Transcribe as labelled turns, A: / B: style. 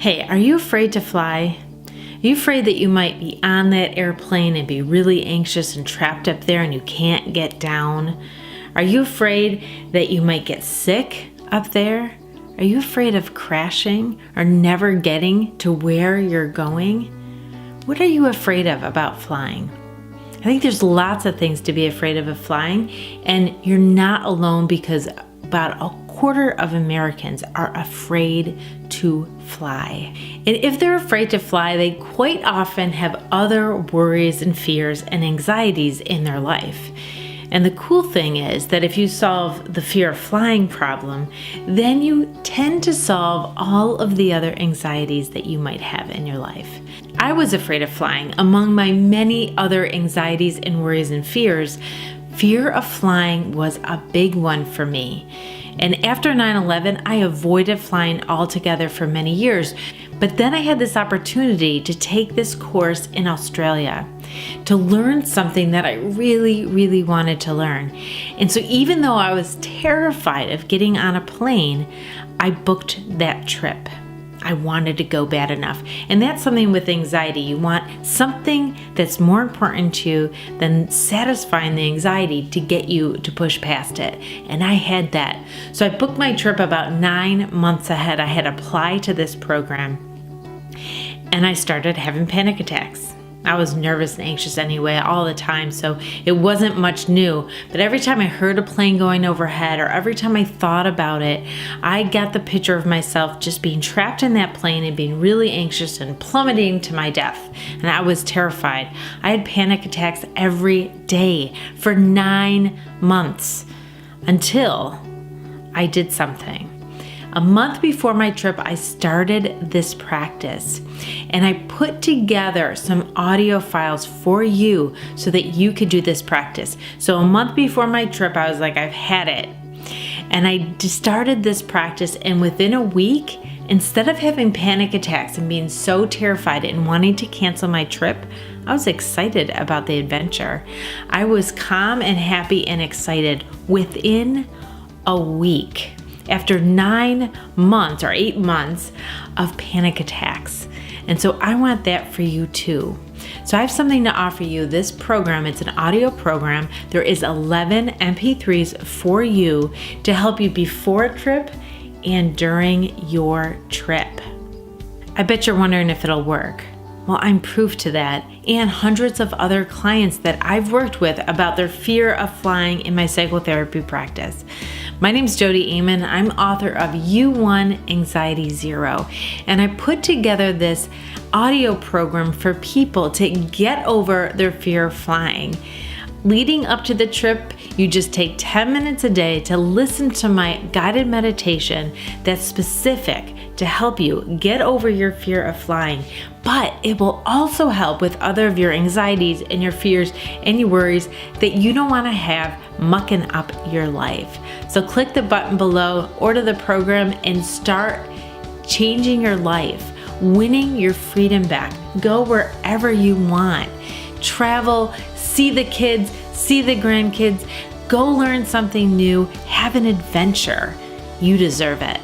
A: Hey, are you afraid to fly? Are you afraid that you might be on that airplane and be really anxious and trapped up there and you can't get down? Are you afraid that you might get sick up there? Are you afraid of crashing or never getting to where you're going? What are you afraid of about flying? I think there's lots of things to be afraid of flying, and you're not alone because about a quarter of Americans are afraid to fly. And if they're afraid to fly, they quite often have other worries and fears and anxieties in their life. And the cool thing is that if you solve the fear of flying problem, then you tend to solve all of the other anxieties that you might have in your life. I was afraid of flying. Among my many other anxieties and worries and fears, fear of flying was a big one for me. And after 9/11, I avoided flying altogether for many years. But then I had this opportunity to take this course in Australia to learn something that I really, really wanted to learn. And so even though I was terrified of getting on a plane, I booked that trip. I wanted to go bad enough. And that's something with anxiety. You want something that's more important to you than satisfying the anxiety to get you to push past it. And I had that. So I booked my trip about 9 months ahead. I had applied to this program and I started having panic attacks. I was nervous and anxious anyway all the time, so it wasn't much new. But every time I heard a plane going overhead or every time I thought about it, I got the picture of myself just being trapped in that plane and being really anxious and plummeting to my death. And I was terrified. I had panic attacks every day for 9 months until I did something. A month before my trip, I started this practice and I put together some audio files for you so that you could do this practice. So a month before my trip, I was like, I've had it. And I started this practice, and within a week, instead of having panic attacks and being so terrified and wanting to cancel my trip, I was excited about the adventure. I was calm and happy and excited within a week. After 9 months or 8 months of panic attacks. And so I want that for you too. So I have something to offer you. This program, it's an audio program. There is 11 MP3s for you to help you before a trip and during your trip. I bet you're wondering if it'll work. Well, I'm proof to that, and hundreds of other clients that I've worked with about their fear of flying in my psychotherapy practice. My name's Jodi Amon. I'm author of You Won Anxiety Zero, and I put together this audio program for people to get over their fear of flying. Leading up to the trip, you just take 10 minutes a day to listen to my guided meditation that's specific to help you get over your fear of flying. But it will also help with other of your anxieties and your fears and your worries that you don't want to have mucking up your life. So click the button below, order the program, and start changing your life, winning your freedom back. Go wherever you want. Travel, see the kids, see the grandkids, go learn something new, have an adventure. You deserve it.